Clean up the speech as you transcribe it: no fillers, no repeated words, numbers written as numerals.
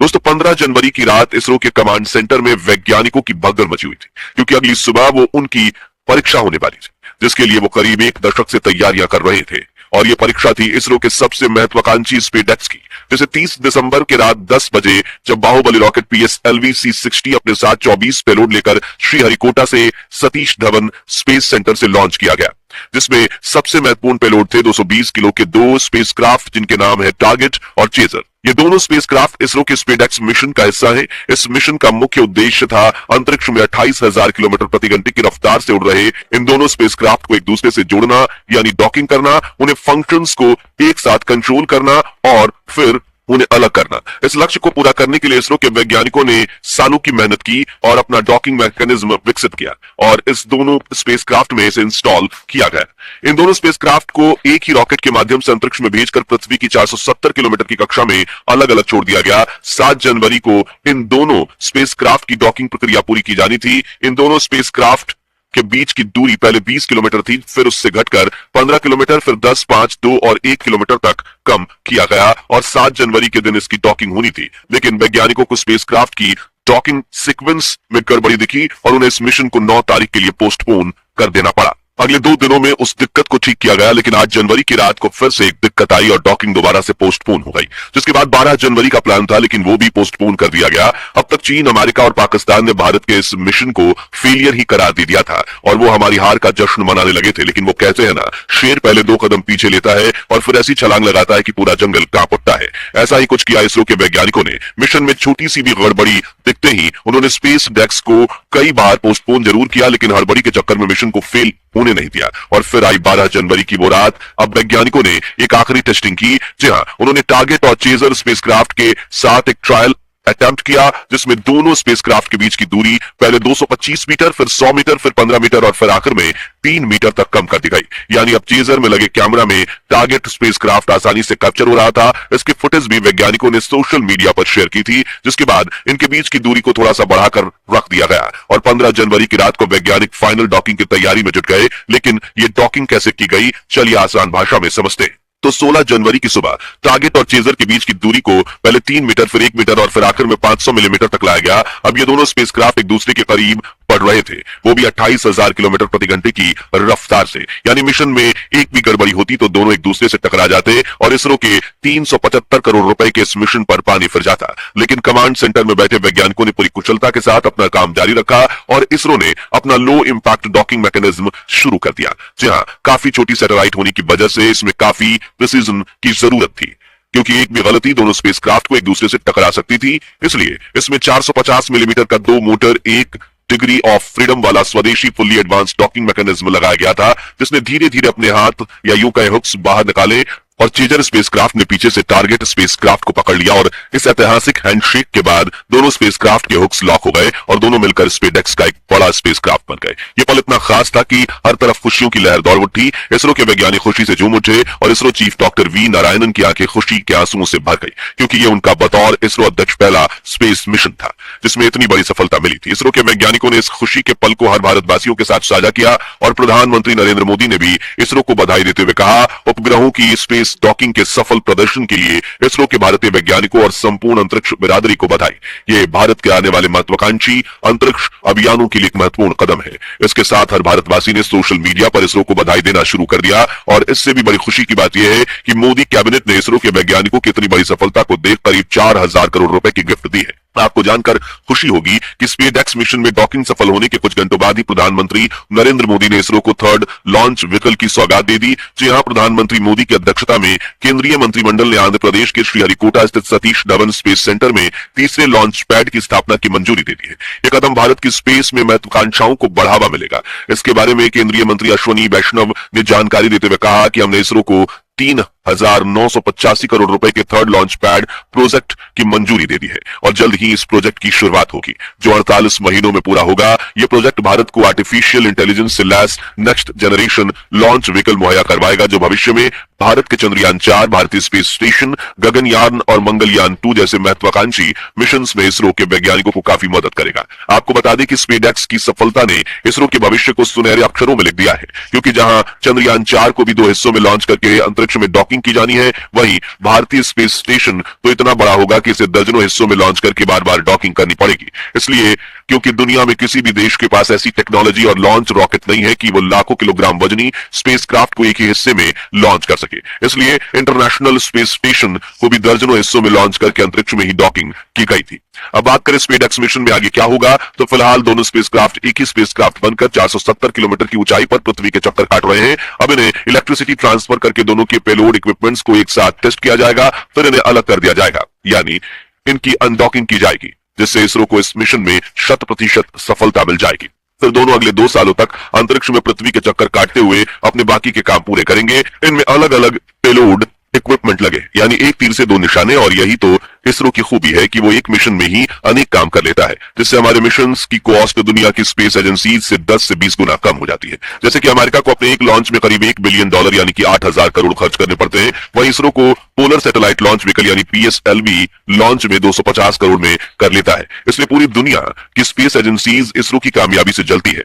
दोस्तों 15 जनवरी की रात इसरो के कमांड सेंटर में वैज्ञानिकों की भगदड़ मची हुई थी, क्योंकि अगली सुबह वो उनकी परीक्षा होने वाली थी, जिसके लिए वो करीब एक दशक से तैयारियां कर रहे थे। और ये परीक्षा थी इसरो के सबसे महत्वाकांक्षी स्पेसएक्स की, जिसे 30 दिसंबर की रात 10 बजे जब बाहुबली रॉकेट PSLV C-60 अपने साथ 24 पेलोड लेकर श्रीहरिकोटा से सतीश धवन स्पेस सेंटर से लॉन्च किया गया, जिसमें सबसे महत्वपूर्ण पेलोड थे 220 किलो के दो स्पेसक्राफ्ट, जिनके नाम है टारगेट और चेजर। ये दोनों स्पेसक्राफ्ट इसरो के स्पेसएक्स मिशन का हिस्सा है। इस मिशन का मुख्य उद्देश्य था अंतरिक्ष में 28,000 किलोमीटर प्रति घंटे की रफ्तार से उड़ रहे इन दोनों स्पेसक्राफ्ट को एक दूसरे से जोड़ना, यानी डॉकिंग करना, उन्हें फंक्शंस को एक साथ कंट्रोल करना और फिर उन्हें अलग करना। इस लक्ष्य को पूरा करने के लिए इसरो के वैज्ञानिकों ने सालों की मेहनत की और अपना डॉकिंग मैकेनिज्म विकसित किया और इस दोनों स्पेसक्राफ्ट में इसे इंस्टॉल किया गया। इन दोनों स्पेसक्राफ्ट को एक ही रॉकेट के माध्यम से अंतरिक्ष में भेजकर पृथ्वी की 470 किलोमीटर की कक्षा में अलग अलग छोड़ दिया गया। 7 जनवरी को इन दोनों स्पेसक्राफ्ट की डॉकिंग प्रक्रिया पूरी की जानी थी। इन दोनों स्पेसक्राफ्ट के बीच की दूरी पहले 20 किलोमीटर थी, फिर उससे घटकर 15 किलोमीटर, फिर 10, 5, 2 और 1 किलोमीटर तक कम किया गया और 7 जनवरी के दिन इसकी डॉकिंग होनी थी। लेकिन वैज्ञानिकों को स्पेसक्राफ्ट की डॉकिंग सीक्वेंस में गड़बड़ी दिखी और उन्हें इस मिशन को 9 तारीख के लिए पोस्टपोन कर देना पड़ा। अगले 2 दिनों में उस दिक्कत को ठीक किया गया, लेकिन 8 जनवरी की रात को फिर से एक दिक्कत आई और डॉकिंग दोबारा से पोस्टपोन हो गई, जिसके बाद 12 जनवरी का प्लान था, लेकिन वो भी पोस्टपोन कर दिया गया। अब तक चीन, अमेरिका और पाकिस्तान ने भारत के इस मिशन को फेलियर ही करार दे दिया था और वो हमारी हार का जश्न मनाने लगे थे। लेकिन वो कहते हैं ना, शेर पहले 2 कदम पीछे लेता है और फिर ऐसी छलांग लगाता है कि पूरा जंगल कांप उठता है। ऐसा ही कुछ किया इसरो के वैज्ञानिकों ने। मिशन में छोटी सी भी गड़बड़ी दिखते ही उन्होंने स्पेस डेक्स को कई बार पोस्टपोन जरूर किया, लेकिन हड़बड़ी के चक्कर में मिशन को फेल होने नहीं दिया। और फिर आई 12 जनवरी की वो रात। अब वैज्ञानिकों ने एक आखिरी टेस्टिंग की। जी हां, उन्होंने टारगेट और चेजर स्पेसक्राफ्ट के साथ एक ट्रायल अटेम्प्ट किया, जिसमें दोनों स्पेसक्राफ्ट के बीच की दूरी पहले 225 मीटर, फिर 100 मीटर, फिर 15 मीटर और फिर आखिर में 3 मीटर तक कम कर दी गई। यानी अब चेजर में लगे कैमरा में टारगेट स्पेसक्राफ्ट आसानी से कैप्चर हो रहा था। इसकी फुटेज भी वैज्ञानिकों ने सोशल मीडिया पर शेयर की थी, जिसके बाद इनके बीच की दूरी को थोड़ा सा बढ़ाकर रख दिया गया और 15 जनवरी की रात को वैज्ञानिक फाइनल डॉकिंग की तैयारी में जुट गए। लेकिन ये डॉकिंग कैसे की गई, चलिए आसान भाषा में समझते हैं। तो 16 जनवरी की सुबह टारगेट और चेजर के बीच की दूरी को पहले 3 मीटर, फिर 1 मीटर और फिर आखिर में 500 मिलीमीटर तक लाया गया। अब ये दोनों स्पेसक्राफ्ट एक दूसरे के करीब बढ़ रहे थे, वो भी 28,000 किलोमीटर प्रति घंटे की रफ्तार से। यानी मिशन में एक भी गड़बड़ी होती तो दोनों एक दूसरे से टकरा जाते और इसरो के 375 करोड़ रुपए के इस मिशन पर पानी फिर जाता। लेकिन कमांड सेंटर में बैठे वैज्ञानिकों ने पूरी कुशलता के साथ अपना काम जारी रखा और इसरो ने अपना लो इंपैक्ट डॉकिंग मैकेनिज्म शुरू कर दिया। जी हाँ, काफी छोटी सैटेलाइट होने की वजह से इसमें काफी प्रिसीजन की जरूरत थी, क्योंकि एक भी गलती दोनों स्पेसक्राफ्ट को एक दूसरे से टकरा सकती थी। इसलिए इसमें 450 मिलीमीटर का 2 मोटर, 1 डिग्री ऑफ फ्रीडम वाला स्वदेशी फुल्ली एडवांस डॉकिंग मैकेनिज्म लगाया गया था, जिसने धीरे धीरे अपने हाथ या यूं कहे हुक्स बाहर निकाले और चेजर स्पेसक्राफ्ट ने पीछे से टारगेट स्पेसक्राफ्ट को पकड़ लिया और इस ऐतिहासिक हैंडशेक के बाद दोनों स्पेसक्राफ्ट के हुक्स लॉक हो गए और दोनों मिलकर स्पेसएक्स का एक बड़ा स्पेसक्राफ्ट बन गए। ये पल इतना खास था कि हर तरफ खुशियों की लहर दौड़ उठी। इसरो के वैज्ञानिक खुशी से झूम उठे और ISRO chief doctor V Narayanan की आंखें खुशी के आंसुओं से भर गई, क्योंकि ये उनका बतौर इसरो अध्यक्ष पहला स्पेस मिशन था जिसमें इतनी बड़ी सफलता मिली थी। इसरो के वैज्ञानिकों ने इस खुशी के पल को हर भारतवासियों के साथ साझा किया और प्रधानमंत्री नरेंद्र मोदी ने भी इसरो को बधाई देते हुए कहा, उपग्रहों की स्पेस डॉकिंग के सफल प्रदर्शन के लिए इसरो के भारतीय वैज्ञानिकों और संपूर्ण अंतरिक्ष बिरादरी को बधाई। ये भारत के आने वाले महत्वाकांक्षी अंतरिक्ष अभियानों के लिए एक महत्वपूर्ण कदम है। इसके साथ हर भारतवासी ने सोशल मीडिया पर इसरो को बधाई देना शुरू कर दिया और इससे भी बड़ी खुशी की बात यह है कि मोदी कैबिनेट ने इसरो के वैज्ञानिकों की इतनी बड़ी सफलता को देख करीब 4,000 करोड़ रुपए की गिफ्ट दी है। आपको जानकर खुशी होगी कि स्पेसएक्स मिशन में डॉकिंग सफल होने के कुछ घंटों बाद ही प्रधानमंत्री नरेंद्र मोदी ने इसरो को 3rd लॉन्च व्हीकल की सौगात दे दी। जी हां, प्रधानमंत्री मोदी की अध्यक्षता में केंद्रीय मंत्रिमंडल ने आंध्र प्रदेश के श्रीहरिकोटा स्थित सतीश धवन स्पेस सेंटर में तीसरे लॉन्च पैड की स्थापना की मंजूरी दे दी है। यह कदम भारत की स्पेस में महत्वाकांक्षाओं को बढ़ावा मिलेगा। इसके बारे में केंद्रीय मंत्री अश्वनी वैष्णव ने जानकारी देते हुए कहा कि हमने इसरो को 3,985 करोड़ रुपए के 3rd लॉन्च पैड प्रोजेक्ट की मंजूरी दे दी है और जल्द ही इस प्रोजेक्ट की शुरुआत होगी, जो 48 महीनों में पूरा होगा। यह प्रोजेक्ट भारत को आर्टिफिशियल इंटेलिजेंस से lace next generation launch vehicle मुहैया करवाएगा, जो भविष्य में भारत के चंद्रयान 4, भारतीय स्पेस स्टेशन, गगनयान और मंगलयान 2 जैसे महत्वाकांक्षी मिशन में इसरो के वैज्ञानिकों को काफी मदद करेगा। आपको बता दें कि स्पेसएक्स की सफलता ने इसरो के भविष्य को सुनहरे अक्षरों में लिख दिया है, क्योंकि जहां चंद्रयान 4 को भी 2 हिस्सों में लॉन्च करके अंतरिक्ष में डॉकिंग डॉकिंग की जानी है, वहीं भारतीय स्पेस स्टेशन तो इतना बड़ा होगा कि इसे दर्जनों हिस्सों में लॉन्च करके बार बार डॉकिंग करनी पड़ेगी। इसलिए क्योंकि दुनिया में किसी भी देश के पास ऐसी टेक्नोलॉजी और लॉन्च रॉकेट नहीं है कि वो लाखों किलोग्राम वजनी स्पेसक्राफ्ट को एक ही हिस्से में लॉन्च कर सके, इसलिए इंटरनेशनल स्पेस स्टेशन को भी दर्जनों हिस्सों में लॉन्च करके अंतरिक्ष में ही डॉकिंग की गई थी। अब बात करें स्पेसएक्स मिशन में आगे क्या होगा, तो फिलहाल दोनों स्पेसक्राफ्ट एक ही स्पेसक्राफ्ट बनकर 470 किलोमीटर की ऊंचाई पर पृथ्वी के चक्कर काट रहे हैं। अब इन्हें इलेक्ट्रिसिटी ट्रांसफर करके दोनों के पेलोड इक्विपमेंट्स को एक साथ टेस्ट किया जाएगा, फिर इन्हें अलग कर दिया जाएगा, यानी इनकी अनडॉकिंग की जाएगी, जिससे इसरो को इस मिशन में 100% सफलता मिल जाएगी। फिर दोनों अगले 2 सालों तक अंतरिक्ष में पृथ्वी के चक्कर काटते हुए अपने बाकी के काम पूरे करेंगे। इनमें अलग अलग पेलोड इक्विपमेंट लगे, यानी एक तीर से 2 निशाने, और यही तो इसरो की खूबी है कि वो एक मिशन में ही अनेक काम कर लेता है, जिससे हमारे मिशन की कॉस्ट दुनिया की स्पेस एजेंसी से 10 से 20 गुना कम हो जाती है। जैसे कि अमेरिका को अपने एक लॉन्च में करीब $1 बिलियन यानी कि 8,000 करोड़ खर्च करने पड़ते हैं, वहीं इसरो को पोलर सैटेलाइट लॉन्च व्हीकल यानी PSLV लॉन्च में 250 करोड़ में कर लेता है। इसलिए पूरी दुनिया की स्पेस एजेंसीज इसरो की कामयाबी से जलती है।